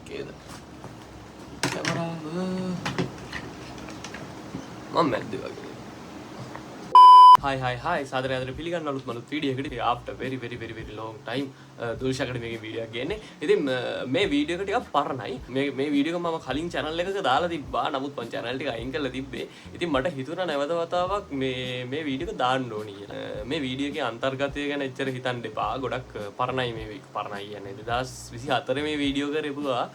එකේද කැමරාව මම මැද්දේ වගේ Hi සාදරයෙන් අදට පිළිගන්න අලුත් මලුත් වීඩියෝ එකකට after very long time දුල්ෂකට මේකේ වීඩියෝ එකක් ගන්නේ. ඉතින් මේ වීඩියෝ එක ටිකක් පරණයි. මේ වීඩියෝ එක මම කලින් channel එකක දාලා තිබ්බා. නමුත් මම channel එක අයින් කරලා තිබ්බේ. ඉතින් මට හිතුණා නැවත වතාවක් මේ වීඩියෝ එක දාන්න ඕනි කියලා. මේ වීඩියෝ එකේ අන්තර්ගතය ගැන එච්චර හිතන්න එපා. ගොඩක් පරණයි මේ පරණයි කියන්නේ 2024 මේ වීඩියෝ කරපුවා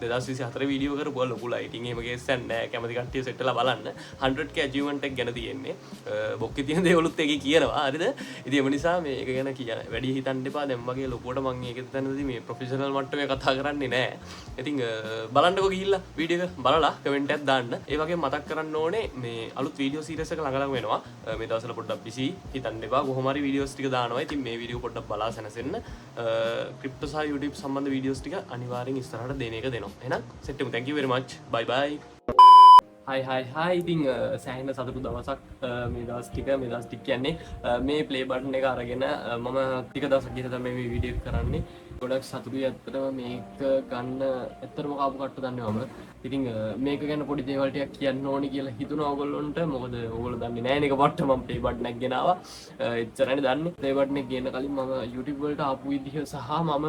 2024 වීඩියෝ කරපුවා ලොකු ලයිටින් එහෙම ගේස්සක් නැහැ. කැමති කට්ටිය සෙට් වෙලා බලන්න. 100k achievement එක ගැන තියෙන්නේ. බොක්කේ තියෙන දේවලුත් එකේ කියනවා. හරිද? ඉතින් ඒ නිසා මේක ගැන කියන වැඩි හිතන්න එපා. දැන් වගේ ලොකුවට මම ඒක හිතන්නේ මේ ප්‍රොෆෙෂනල් මට්ටමේ කතා කරන්නේ නැහැ. ඉතින් බලන්නකෝ ගිහිල්ලා වීඩියෝ එක බලලා කමෙන්ට් එකක් දාන්න. ඒ වගේ මතක් කරන්න ඕනේ මේ අලුත් වීඩියෝ සීරීස් එක ළඟ වෙනවා. මේ දවස්වල පොඩ්ඩක් බිසි හිතන්න එපා. කොහොම හරි වීඩියෝස් ටික දානවා. ඉතින් මේ වීඩියෝ පොඩ්ඩක් බලා සැනසෙන්න. ක්‍රිප්ටෝ සහ YouTube සම්බන්ධ වීඩියෝස් ටික අනිවාර්යෙන් ඉස්සරහට දෙන එක දෙනවා. එහෙනම් සෙට් වෙමු. thank you very much. bye bye. Hi ඉතින් සෑහෙන සතුටු දවසක් මේ දවස් ටික කියන්නේ මේ ප්ලේ බටන් එක අරගෙන මම ටික දවසක් ගිහින් තමයි මේ වීඩියෝ එක කරන්නේ. ගොඩක් සතුටුයි ඇත්තටම මේක ගන්න ඇත්තටම කාපු කට්ට දන්නේ මම. ඉතින් මේක ගැන පොඩි දේවල් ටිකක් කියන්න ඕනි කියලා හිතුණා ඔයගොල්ලන්ට. මොකද ඔයගොල්ලෝ දන්නේ නැහැ නේ කට මම ප්ලේ බටන් එකක් ගෙනාවා. එච්චරනේ දන්නේ. ප්ලේ බටන් එක ගේන්න කලින් මම YouTube වලට ආපු විදිහ සහ මම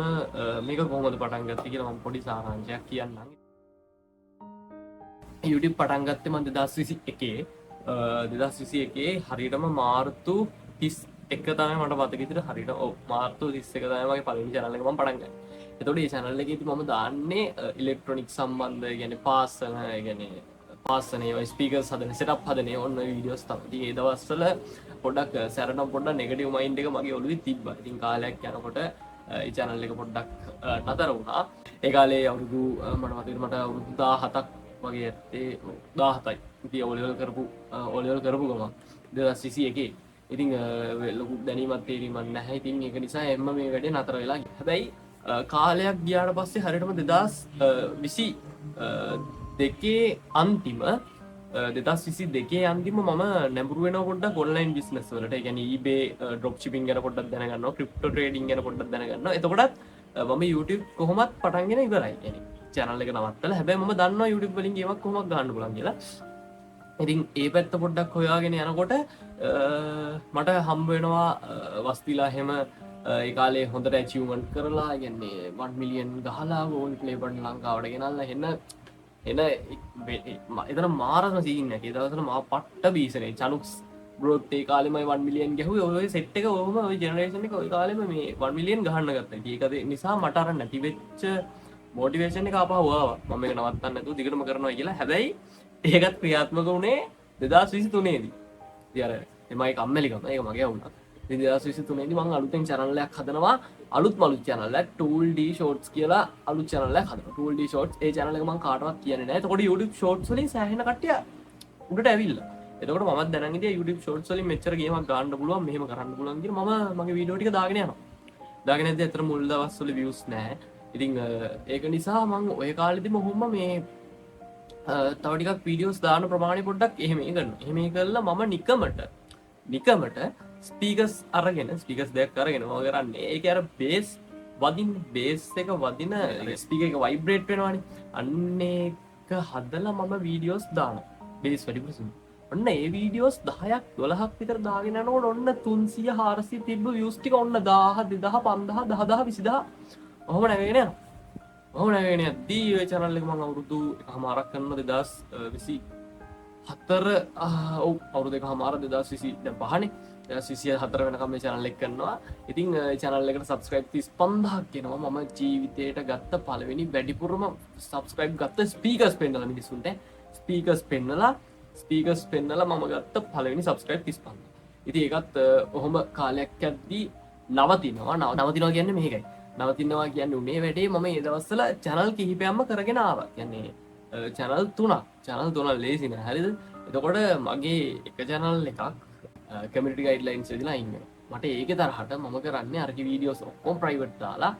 මේක කොහොමද පටන් ගත්තේ කියලා මම පොඩි සාරාංශයක් කියන්නම්. YouTube පටන් ගත්තේ මම 2021 හරියටම මාර්තු 31 තමයි මට මතක විදිහට හරියට ඔව් මාර්තු 31 තමයි මගේ පළවෙනි channel එක මම පටන් ගන්නේ. එතකොට මේ channel එකේදී මම දාන්නේ ඉලෙක්ට්‍රොනික සම්බන්ධ කියන්නේ පාසන කියන්නේ පාසන ඒවා ස්පීකර්ස් හදන සෙටප් හදන ඔන්න වීඩියෝස් තමයි. ඉතින් ඒ දවස්වල පොඩ්ඩක් සැරනම් පොඩ්ඩක් නෙගටිව් මයින්ඩ් එක මගේ ඔළුවේ තිබ්බා. ඉතින් කාලයක් යනකොට ඒ channel එක පොඩ්ඩක් නතර වුණා. ඒ කාලේ අවුරුදු මට අවුරුදු 17ක් වගේ ඇත්තේ 17යි. ඉතින් ඔලෙවල් කරපු ගමන් 2021. ඉතින් ලොකු දැනීමක් තේරීමක් නැහැ. ඉතින් ඒක නිසා එම්ම මේ වැඩේ නතර වෙලා ගියා. හැබැයි කාලයක් ගියාට පස්සේ හරියටම 2022 අන්තිම 2022 අන්තිම මම නැඹුරු වෙනවා පොඩ්ඩක් ඔන්ලයින් බිස්නස් වලට. ඒ කියන්නේ eBay drop shipping ගැන පොඩ්ඩක් දැනගන්නවා, crypto trading ගැන පොඩ්ඩක් දැනගන්නවා. එතකොටත් මම YouTube කොහොමත් පටන්ගෙන ඉවරයි. يعني channel එක නවත්තලා. හැබැයි මම දන්නවා YouTube වලින් ගේමක් කොහොමද ගන්න පුළුවන් කියලා. ඉතින් ඒ පැත්ත පොඩ්ඩක් හොයාගෙන යනකොට මට හම්බ වෙනවා වස්තිලා එහෙම ඒ කාලේ හොඳට achievement කරලා කියන්නේ 1 million ගහලා gold play button ලංකාවට ගෙනල්ලා එතන මාරම සීන් එකක්. ඒ දවස්වල මා පට්ට බීසනේ චනුක්ස් බ්‍රෝත් ඒ කාලෙම 1 million ගැහුවේ. ඔය සෙට් එක ඔහොම ඔය ජෙනරේෂන් එක ඔය කාලෙම මේ 1 million ගහන්න ගත්තා. ඒක නිසා මට අර නැති වෙච්ච මොටිවේෂන් එක ආපහු ආවා. මම මේක නවත්තන්න නැතුව දිගටම කරනවා කියලා. හැබැයි ඒකත් ක්‍රියාත්මක වුණේ 2023 දී. ඉතින් අර එමයි කම්මැලිකම ඒක මගේ වුණා. ඉතින් 2023 දී මම අලුතෙන් channel එකක් හදනවා. අලුත් channel එකක් Tool D Shorts කියලා අලුත් channel එකක් හදනවා. Tool D Shorts ඒ channel එක මම කාටවත් කියන්නේ නැහැ. එතකොට YouTube Shorts වලින් සෑහෙන කට්ටිය උඩට ඇවිල්ලා. එතකොට මමත් දැනන් ඉතින් YouTube Shorts වලින් මෙච්චර ගේමක් ගන්න පුළුවන්, මෙහෙම කරන්න පුළුවන් කියලා මම මගේ වීඩියෝ ටික දාගෙන යනවා. දාගෙන ඉතින් අතර මුල් දවස්වල views නැහැ. ඉතින් ඒක නිසා මම ඔය කාලෙදිම ඔහොම මේ තව ටිකක් වීඩියෝස් දාන ප්‍රමාණය පොඩ්ඩක් එහෙම කරනවා. එහෙම කළා මම නිකමට ස්පීකර්ස් දෙකක් අරගෙන මම කරන්නේ. ඒකේ අර බේස් එක වදින ස්පීකර් එක වයිබ්‍රේට් වෙනවානේ. අන්න ඒක හදලා මම වීඩියෝස් දානවා. බේස් වැඩිපුර සුළු. ඔන්න ඒ වීඩියෝස් 10ක් 12ක් විතර දාගෙන යනකොට ඔන්න 300 400 තිබ්බ views ටික ඔන්න 1000 2000 5000 10000 20000 ඔහොම නැගගෙන යනවා. ඔහොම නැගගෙන යද්දී ඔය channel එක මම අවුරුදු එකමාරක් කරනවා 2024 අවුරුදු එකමාර 2020 දැන් පහනේ 2024 වෙනකම් මේ channel එක කරනවා. ඉතින් channel එකට subscribe 35000ක් එනවා. මම ජීවිතේට ගත්ත පළවෙනි වැඩිපුරම subscribe ගත්ත speakers පෙන්නලා මිනිස්සුන්ට speakers පෙන්නලා මම ගත්ත පළවෙනි subscribe 35000. ඉතින් ඒකත් ඔහොම කාලයක් යද්දී නවතිනවා කියන්නේ මේකයි. නවතිනවා කියන්නේ උනේ වැඩේ මම ඒ දවස්වල channel කිහිපයක්ම කරගෙන ආවා. කියන්නේ channel තුනක් ලේසි නෑ. හරිද? එතකොට මගේ එක channel එකක් community guidelines එකේදීලා අයින් වෙනවා. මට ඒකේ තරහට මම කරන්නේ අරකි වීඩියෝස් ඔක්කොම private දාලා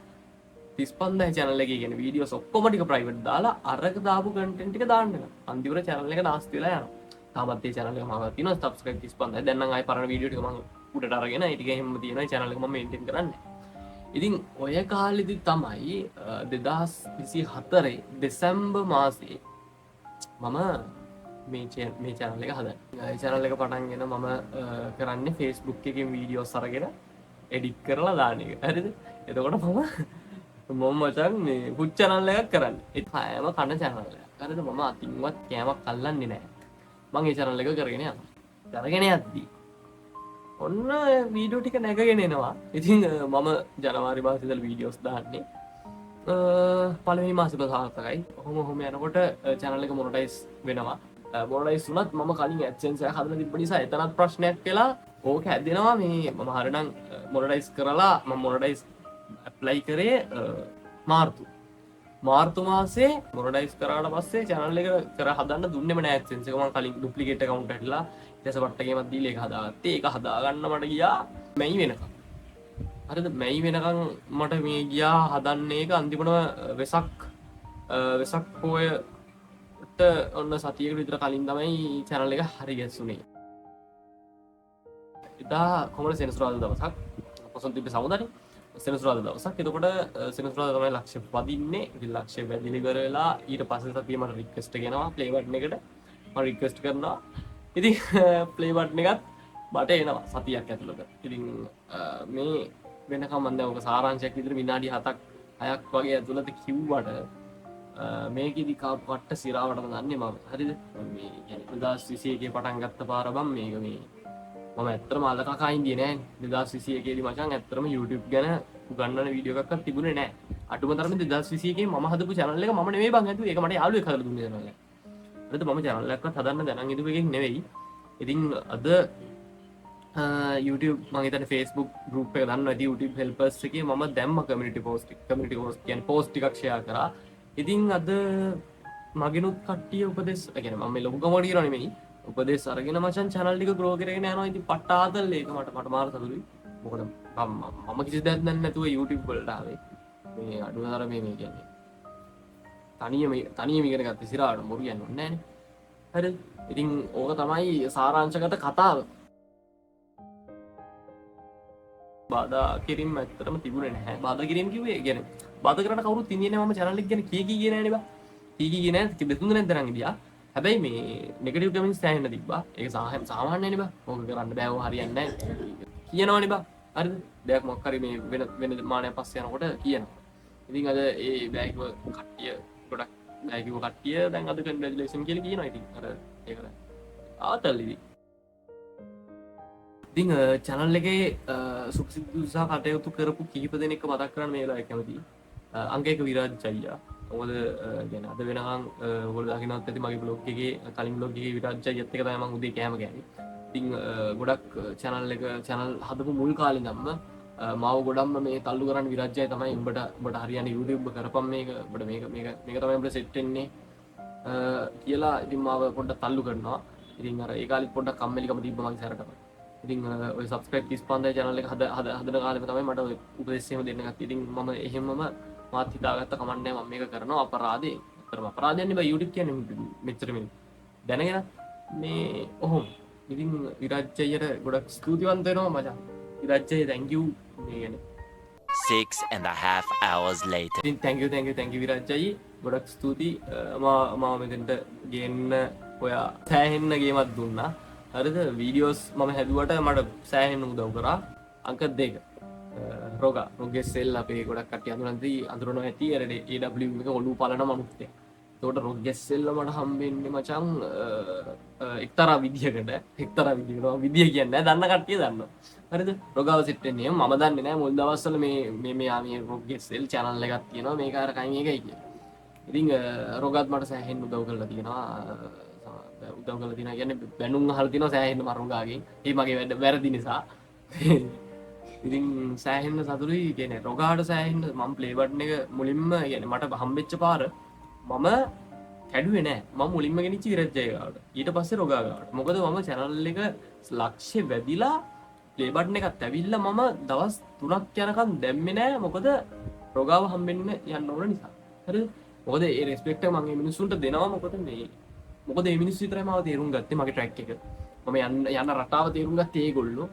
35000 channel එකේ කියන වීඩියෝස් ඔක්කොම ටික private දාලා අරක දාපු content ටික දාන්න යනවා. අන්තිමට channel එක නාස්ති වෙලා යනවා. තාමත් මේ channel එක මම තියෙනවා subscribe 35000. දැන් නම් ආයේ පරණ වීඩියෝ ටික මම උඩට අරගෙන ඒ ටික එහෙම තියෙනවා. channel එක මම maintain කරන්නේ. ඉතින් ඔය කාලෙදි තමයි 2024 දෙසැම්බර් මාසේ මම මේ channel එක හදන්නේ. මේ channel එක පටන් ගෙන මම කරන්නේ Facebook එකකින් වීඩියෝස් අරගෙන edit කරලා දාන එක. හරිද? එතකොට මම මචං මේ food channel එකක් කරන්නේ. ඒ කෑම කන channel එකක්. හරිද? මම අතින්වත් කෑමක් අල්ලන්නේ නැහැ. මම ඒ channel එක කරගෙන යනවා. කරගෙන යද්දී ඔන්න වීඩියෝ ටික නැගගෙන එනවා. ඉතින් මම ජනවාරි මාසේ ඉඳලා වීඩියෝස් දාන්නේ. පළවෙනි මාසෙ ප්‍රසාර්ථකයි. ඔහොම යනකොට channel එක මොනටයිස් වෙනවා. මොනටයිස් වුණත් මම කලින් AdSense එක හදලා තිබ්බ නිසා එතනත් ප්‍රශ්නයක් වෙලා ඕක හැදෙනවා. මේ මම හරිනම් මොනටයිස් කරලා මම මොනටයිස් ඇප්ලයි කරේ මාර්තු මාසේ මොනටයිස් කරාට පස්සේ channel එක කර හදන්න දුන්නෙම නෑ AdSense එක. මම කලින් ඩුප්ලිකේට් account හැදලා ඊට පස්සේ වට්ටකේමත් දීලා ඒක හදාගත්තේ. ඒක හදාගන්න මට ගියා මැයි වෙනකම්. හරිද? මැයි වෙනකම් මට මේ ගියා හදන්න එක. අන්තිමටම වෙසක් පොයට ඔන්න සතියකට විතර කලින් තමයි channel එක හරි ගැස්සුනේ. එදා කොහොමද සෙනසුරාදා දවසක් පොසොන් තිබ්බේ සමුදානේ. සෙනසුරාදා දවසක්. එතකොට සෙනසුරාදා තමයි ලක්ෂ්‍ය වදින්නේ. ඉතින් ලක්ෂ්‍ය වැඩිලි ඉවර වෙලා ඊට පස්සේ සතියේ මට රික්වෙස්ට් එක එනවා ප්ලේ බටන් එකට. මම රික්වෙස්ට් කරනවා. ඉතින් ප්ලේ බටන් එකත් මට එනවා සතියක් ඇතුළත. ඉතින් මේ වෙනකම් මම දැන් ඔක සාරාංශයක් විදිහට විනාඩි 7ක් 6ක් වගේ ඇතුළත කිව්වට මේකෙදි කට්ට සිරාවටම දන්නේ මම. හරිද? මේ يعني 2021 පටන් ගත්ත පාර බම් මේක මේ මම ඇත්තටම අද කකා ඉන්නේ නෑ. 2021 දී මචං ඇත්තටම YouTube ගැන උගන්වන වීඩියෝ එකක්වත් තිබුණේ නෑ. අටුම තරමේ 2021 මම හදපු channel එක මම නෙමෙයි බං හදුවේ. ඒක මට යාළුවෙක් හදලා දුන්නේ channel එක. හරිද? මම channel එකක්වත් හදන්න දැනන් ඉදුව එකක් නෙවෙයි. ඉතින් අද YouTube මම හිතන්නේ Facebook group එක දන්නවා ඇති YouTube helpers එකේ මම දැම්ම community post කියන්නේ post ටිකක් share කරා. ඉතින් අද මගෙනුත් කට්ටිය උපදෙස් කියන්නේ මම මේ ලොකු කමඩ කියනවා නෙමෙයි. උපදෙස් අරගෙන මචං channel එක grow කරගෙන යනවා. ඉතින් පට්ට ආතල් ඒක මට මාර සතුටුයි. මොකද මම කිසි දෙයක් දන්නේ නැතුව YouTube වලට ආවේ. මේ අඩුවතර මේ කියන්නේ තනියම ඉගෙන ගත්ත ඉස්සරහට මොරු කියන්න ඕනේ නෑනේ. හරිද? ඉතින් ඕක තමයි සාරාංශගත කතාව. බාධා කිරීම ඇත්තටම තිබුණේ නැහැ. බාධා කිරීම කිව්වේ කියන්නේ බාධා කරන්න කවුරුත් ඉන්නේ නැහැ. මම channel එක ගැන කී නෑනේ බා. කී නෑ. දෙතුන් දෙනෙක් තරම් ඉදියා. හැබැයි මේ නෙගටිව් කමෙන්ට්ස් තැහෙන්න තිබ්බා. ඒක සාමාන්‍යනේ බා. ඕක කරන්න බෑ. ඕක හරියන්නේ නැහැ. කියනවනේ බා. හරිද? දෙයක් මොකක් හරි මේ වෙන මානයක් පස්සේ යනකොට කියනවා. ඉතින් අද ඒ බෑග් කට්ටිය ගොඩක් බෑග් කට්ටිය දැන් අද කන්ග්‍රැචුලේෂන් කියලා කියනවා. ඉතින් අර ඒකට ආතල් ඉතින්. ඉතින් channel එකේ සුපසිද්ධ උසා කටයුතු කරපු කිහිප දෙනෙක් මතක් කරන්න මේ වෙලාවේ කැමතියි. අංකයක විරාජ් අයියා. මොකද يعني අද වෙනකන් ඔයගොල්ලෝ දකින්නත් ඇති මගේ බ්ලොග් එකේ කලින් බ්ලොග් එකේ විරාජ් අයියත් එක තමයි මම උදේ කෑම කෑවේ. ඉතින් ගොඩක් channel හදපු මුල් කාලේ ඉඳන්ම මාව ගොඩක්ම මේ තල්ලු කරන්න විරාජ් අයියා තමයි උඹට හරියන්නේ YouTube කරපම් මේක උඹට මේක තමයි උඹට සෙට් වෙන්නේ කියලා ඉතින් මාව පොඩ්ඩක් තල්ලු කරනවා. ඉතින් අර ඒ කාලෙත් පොඩ්ඩක් කම්මැලිකම තිබ්බ මගේ සැරට. ඉතින් ඔය subscribe 35 channel එක හදන කාලෙම තමයි මට ඔය උපදෙස් එහෙම දෙන්න ගත්තේ. ඉතින් මම එහෙමම මාත් හිතාගත්ත කමන්නේ මම මේක කරනවා අපරාධේ. අතරම අපරාධයක් නෙවෙයි YouTube කියන්නේ මෙච්චර මේ දැනගෙන මේ ඔහොම. ඉතින් විරාජ් අයියට ගොඩක් ස්තුතිවන්ත වෙනවා මචං. විරාජ් අයියා thank you මේ කියන්නේ 6.5 hours later. ඉතින් thank you විරාජ් අයියේ ගොඩක් ස්තුතියි. මම මෙතෙන්ට ගේන්න ඔයා සෑහෙන්න ගේමක් දුන්නා. හරිද? වීඩියෝස් මම හැදුවට මට සෑහෙන්න උදව් කරා. අංක 2 රොගස් සෙල් අපේ ගොඩක් කට්ටිය අඳුරනවා ඇති අර AW එක ඔලුව පලන මනුස්සයෙක්. ඒකට රොගස් සෙල් මට හම්බෙන්නේ මචං එක්තරා විදියකට විදිය කියන්නේ දන්න කට්ටිය දන්නවා. හරිද? රොගාව සෙට් වෙන්නේ මම දන්නේ නැහැ. මුල් දවස්වල මේ රොගස් සෙල් channel එකක් තියෙනවා. මේක අර කයි මේකයි කියලා. ඉතින් රොගත් මට සෑහෙන්න උදව් කරලා තියෙනවා. කියන්නේ බැනුම් අහලා තියෙනවා සෑහෙන්න මරුගාගෙන්. ඒ මගේ වැරදි නිසා. ඉතින් සෑහෙන්න සතුටුයි. කියන්නේ රොගාට සෑහෙන්න මම ප්ලේ බටන් එක මුලින්ම කියන්නේ මට හම්බෙච්ච පාර මම කැඩුවේ නෑ. මම මුලින්ම ගෙනිච්ච විරජ්ජය ගාවට. ඊට පස්සේ රොගා ගාවට. මොකද මම channel එක ලක්ෂ්‍ය වැඩිලා ප්ලේ බටන් එකත් ඇවිල්ලා මම දවස් 3ක් යනකම් දැම්මේ නෑ. මොකද රොගාව හම්බෙන්න යන්න ඕන නිසා. හරිද? මොකද ඒ රෙස්පෙක්ට් එක මම මේ මිනිස්සුන්ට දෙනවා. මොකද මේ මොකද මේ මිනිස්සු විතරයි මාව තේරුම් ගත්තේ මගේ ට්‍රැක් එක. මම යන රටාව තේරුම් ගත්තේ ඒගොල්ලෝ.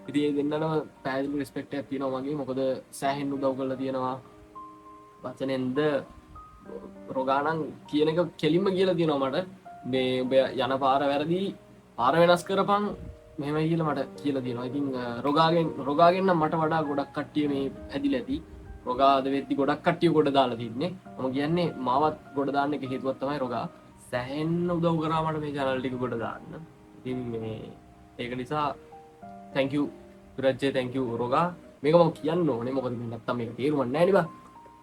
ඉතින් ඒ දෙන්නම පැහැදිලි රිස්පෙක්ට් එකක් තියෙනවා මගේ. මොකද සෑහෙන්න උදව් කරලා තියෙනවා. වචනෙන්ද රොගානම් කියන එක කෙලින්ම කියලා තියෙනවා මට. මේ ඔබ යන පාර වැරදි, පාර වෙනස් කරපන් මෙහෙමයි කියලා මට කියලා තියෙනවා. ඉතින් රොගාගෙන් නම් මට වඩා ගොඩක් කට්ටිය මේ ඇදිලා ඇති. රොගාද වෙද්දි ගොඩක් කට්ටිය ගොඩ දාලා තින්නේ. මම කියන්නේ මාවත් ගොඩ දාන්න එක හේතුවක් තමයි රොගා. සෑහෙන්න උදව් කරා මට මේ channel ටික ගොඩ දාන්න. ඉතින් මේ ඒක නිසා thank you විරජ්ජේ, thank you රොගා. මේක මම කියන්න ඕනේ මොකද නැත්තම් මේක තේරුම් නැහැ නේ බා.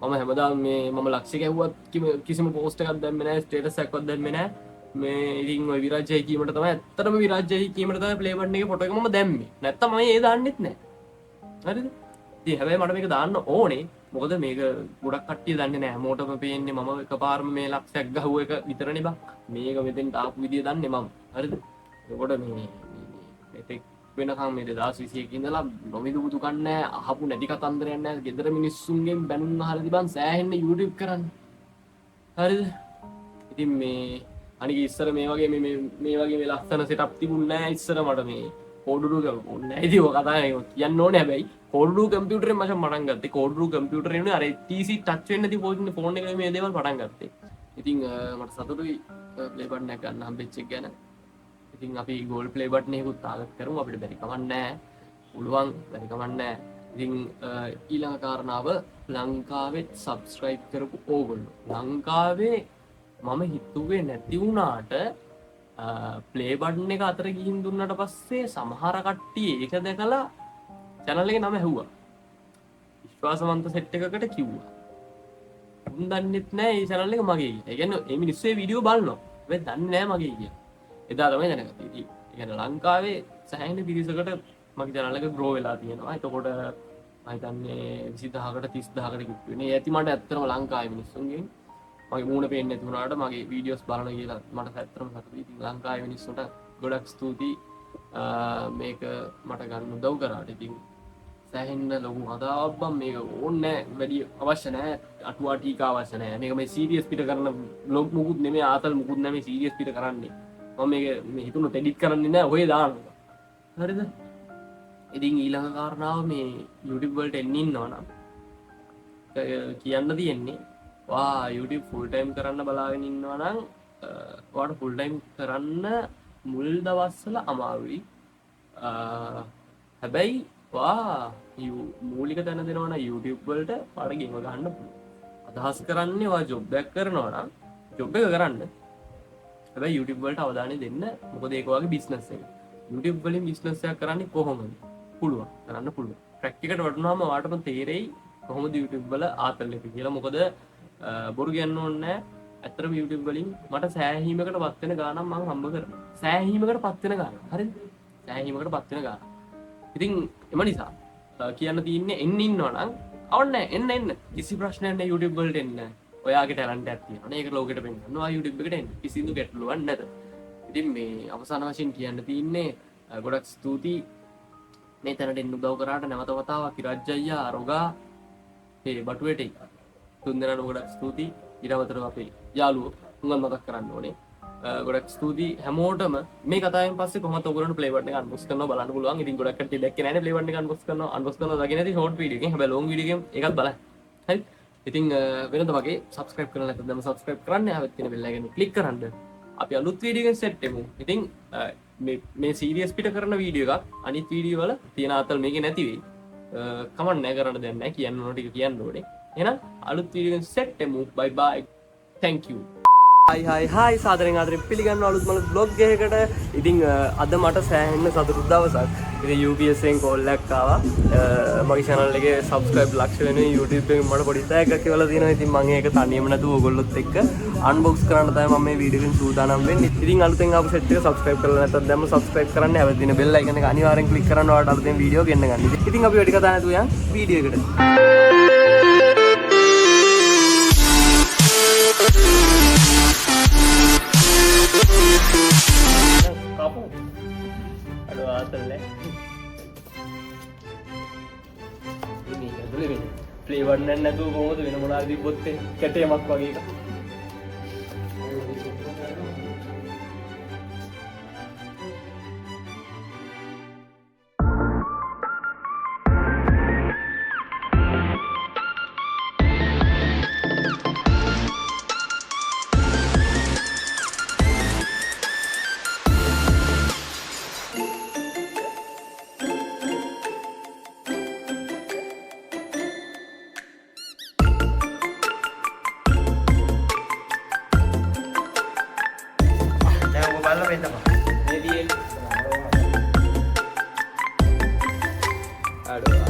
මම හැමදාම මේ මම ලක්ෂ ගැහුවත් කිසිම පෝස්ට් එකක් දැම්මේ නැහැ, ස්ටේටස් එකක්වත් දැම්මේ නැහැ. මේ ඉතින් ඔය විරාජ්‍යයි කීමට තමයි ඇත්තටම විරාජ්‍යයි කීමට තමයි ප්ලේ බටන් එකේ ෆොටෝ එක මම දැම්මේ. නැත්තම් මම ඒ දාන්නෙත් නැහැ. හරිද? ඉතින් හැබැයි මට මේක දාන්න ඕනේ. මොකද මේක ගොඩක් කට්ටිය දන්නේ නැහැ. මොකටම පේන්නේ මම එකපාරම මේ ලක්ෂයක් ගහුව එක විතරනේ බා. මේක මෙතෙන්ට ආපු විදිය දන්නේ මම. හරිද? ඒකට මේ මෙතෙක් වෙනකම් මේ 2021 ඉඳලා නොමිදු බුදු කන්නේ අහපු නැති කතන්දරයක් නැහැ. ගෙදර මිනිස්සුන්ගෙන් බැනුම් අහලා තිබන් සෑහෙන්න YouTube කරන්න. හරිද? ඉතින් මේ අනික ඉස්සර මේ වගේ මේ ලස්සන සෙටප් තිබුණ නැහැ ඉස්සර මට මේ කෝඩුරු ඕනේ නැහැ. ඉතින් ඔය කතාව කියන්න ඕනේ. හැබැයි කෝඩුරු කම්පියුටරෙන් මචං පටන් ගත්තේ. කෝඩුරු කම්පියුටරේ නේ අර TC ටච් වෙන්නේ නැති ෆෝන් එකේ මේ දේවල් පටන් ගත්තේ. ඉතින් මට සතුටුයි ප්ලේ බටන් එක ගන්න හම්බෙච්ච එක ගැන. ඉතින් අපි ගෝල් ප්ලේ බටන් එකකුත් තාගත් කරමු. අපිට බැරි කමක් නැහැ. පුළුවන් බැරි කමක් නැහැ. ඉතින් ඊළඟ කාරණාව ලංකාවෙත් සබ්ස්ක්‍රයිබ් කරපු ඕගොල්ලෝ. ලංකාවේ මම හිතුවේ නැති වුණාට ප්ලේ බටන් එක අතර ගිහින් දුන්නට පස්සේ සමහර කට්ටිය ඒක දැකලා channel එකේ නම ඇහුවා. විශ්වාසවන්ත සෙට් එකකට කිව්වා. උන් දන්නෙත් නෑ මේ channel එක මගේ කියලා. ඒ කියන්නේ මේ මිනිස්සු මේ වීඩියෝ බලනවා. හැබැයි දන්නේ නෑ මගේ කියලා. එදා තමයි දැනගත්තේ. ඉතින් ඒ කියන්නේ ලංකාවේ සෑහෙන පිරිසකට මගේ channel එක grow වෙලා තියෙනවා. එතකොට මම හිතන්නේ 20000කට 30000කට කිව්ව වෙන්නේ. ඒ ඇති මට ඇත්තටම ලංකාවේ මිනිස්සුන්ගෙන් මගේ මූණ පේන්නේ නැති වුණාට මගේ වීඩියෝස් බලන කියලා මට ඇත්තටම සතුටුයි. ඉතින් ලංකාවේ මිනිස්සුන්ට ගොඩක් ස්තුතියි මේක මට ගන්න උදව් කරාට. ඉතින් සෑහෙන්න ලොකු හදාවක් බම් මේක ඕනේ වැඩි අවශ්‍ය නැහැ. අටුවා ටීකා අවශ්‍ය නැහැ. මේක මේ සීරියස් පිට කරන බ්ලොග් මුකුත් නෙමෙයි, ආතල් මුකුත් නෙමෙයි, සීරියස් පිට කරන්නේ. මම මේක මේ හිතුනොත් එඩිට් කරන්නේ නැහැ, ඔය දානවා. හරිද? ඉතින් ඊළඟ කාරණාව මේ YouTube වලට එන්න ඉන්නවා නම් කියන්න තියෙන්නේ වා YouTube full time කරන්න බලාගෙන ඉන්නවා නම් ඔයාලට full time කරන්න මුල් දවස්වල අමාරුයි. හැබැයි වා මූලික තැන දෙනවා නම් YouTube වලට ඔයාලට ගෙව ගන්න පුළුවන්. අදහස් කරන්නේ ඔයා ජොබ් එකක් කරනවා නම් ජොබ් එක කරන්න. හැබැයි YouTube වලට අවධානය දෙන්න. මොකද ඒක වගේ බිස්නස් එකක්. YouTube වලින් බිස්නස් එකක් කරන්නේ කොහොමද? පුළුවන්. කරන්න පුළුවන්. ප්‍රැක්ටිකට වටුනහම ඔයාලටම තේරෙයි කොහොමද YouTube වල ආතල් එක කියලා. මොකද බොරු කියන්න ඕනේ නැහැ. ඇත්තටම YouTube වලින් මට සෑහීමකට පත් වෙන ගාණක් මම හම්බ කරනවා. සෑහීමකට පත් වෙන ගාණක්. හරිද? සෑහීමකට පත් වෙන ගාණක්. ඉතින් එම නිසා කියන්න තියෙන්නේ එන්න ඉන්නවා නම් අවන්නේ එන්න කිසි ප්‍රශ්නයක් නැහැ YouTube වලට එන්න. ඔයාගේ ටැලන්ට් එකක් තියෙනවා. ඒක ලෝකෙට පෙන්නන්න. ඔයා YouTube එකට එන්න. කිසිදු ගැටලුවක් නැත. ඉතින් මේ අවසාන වශයෙන් කියන්න තියෙන්නේ ගොඩක් ස්තුතියි මේ තැනට එන්න උදව් කරාට නැවත වතාවක් විරාජ් අයියා රොගා මේ බටුවේටි තුන් දෙනාට ගොඩක් ස්තුතියි. ඊට අමතරව අපේ යාළුවෝ උංගල් මතක් කරන්න ඕනේ. ගොඩක් ස්තුතියි හැමෝටම මේ කතාවෙන් පස්සේ කොහොමද ඔයගොල්ලන්ට ප්ලේ බටන් එක අන්බොක්ස් කරනවා බලන්න පුළුවන්. ඉතින් ගොඩක් කට්ටිය දැක්කේ නැහැ නේ ප්ලේ බටන් එක අන්බොක්ස් කරනවා දකින්න ඇති ෂෝට් වීඩියෝ එකෙන්. හැබැයි ලොන්ග් වීඩියෝ එකෙන් ඒකත් බලන්න. හරි. ඉතින් වෙනද වගේ සබ්ස්ක්‍රයිබ් කරලා නැත්නම් දැන් සබ්ස්ක්‍රයිබ් කරන්න. ආවෙත් තියෙන බෙල් එකෙන් ක්ලික් කරන්න. අපි අලුත් වීඩියෝ එකෙන් සෙට් වෙමු. ඉතින් මේ සීරියස් පිට කරන වීඩියෝ එකක් අනිත් වීඩියෝ වල තියෙන ආතල් මේකේ නැති වෙයි. කමෙන්ට් නැහැ කරන්න දෙයක් නැහැ. කියන්න ඕන ටික කියන්න ඕනේ. එහෙනම් අලුත් වීඩියෝ එකෙන් සෙට් වෙමු. bye bye. thank you. hi සාදරෙන් ආදරෙන් පිළිගන්නවා අලුත් මලුත් බ්ලොග් එකකට. ඉතින් අද මට සෑහෙන්න සතුටු දවසක්. ඉතින් UPS එකෙන් කෝල් එකක් ආවා. මගේ channel එකේ subscribe ලක්ෂ වෙනුයි YouTube එකෙන් මට පොඩි තෑග්ගක් කියලා තියෙනවා. ඉතින් මම ඒක තනියම නැතුව ඔයගොල්ලොත් එක්ක unbox කරන්න තමයි මම මේ වීඩියෝ එකෙන් සූදානම් වෙන්නේ. ඉතින් අලුතෙන් ආපු set එක subscribe කරලා නැත්නම් දැම්ම subscribe කරන්න. හැබැයි දින bell icon එක අනිවාර්යෙන් click කරන්න ඔයාලට අලුතෙන් වීඩියෝ ගෙන්න ගන්න. ඉතින් අපි වැඩි කතා නැතුව යන් වීඩියෝ එකට. kapu aduh atal le ini ඇතුලේ වෙන්නේ ෆ්ලේවර් නැතුව කොහොමද වෙන මොනවාරි තිබ්බොත් කැටයමක් වගේ එකක් වෙන්න බා. මේ තියෙන අඩෝ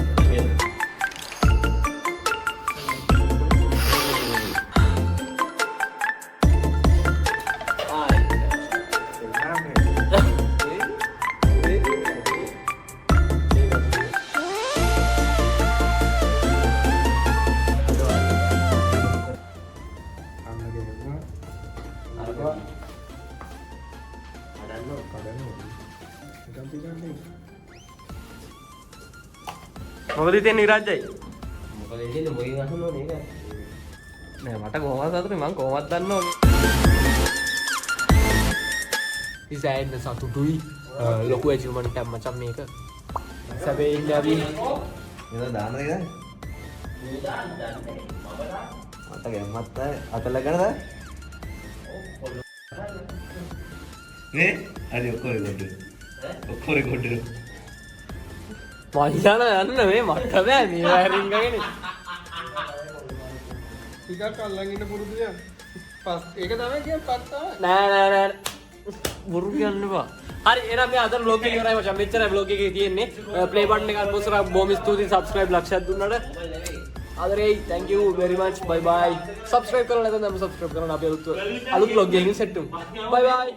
මොකද ඉතින් නිරාජ්‍යයි මොකද ඉන්නේ මොකෙන් අහන්නෝ නේද? නෑ මට කොහොමද සතුටුයි මං කොහොමද දන්නව ඉසයින් සතුටුයි ලොකු ඇචීව්මන්ට් එකක් මචං මේක සැබේ ඉන්නේ අපි නේද දාන්න නේද? අත ගැම්මත් අතල ගන්නද? නේ හරි ඔක්කොම කොට. ඔක්කොම කොට. මං යන්න මේ මට බෑ මේ වයරින් ගගෙන ටිකක් අල්ලන් ඉන්න පුරුදු දැන්. පස් ඒක තමයි කියන්නේ පස් තමයි. නෑ බුරු කියන්න එපා හරි එහෙනම් මේ අද vlog එක ඉවරයි මචං මෙච්චරයි vlog එකේ තියෙන්නේ play button එක අල්මෝස් කරා බොහොම ස්තුතියි subscribe ලක්ෂයක් දුන්නාට ආදරෙයි thank you very much bye bye subscribe කරලා නැත්නම් subscribe කරන්න අපි අලුත් vlog එකකින් set වෙමු bye bye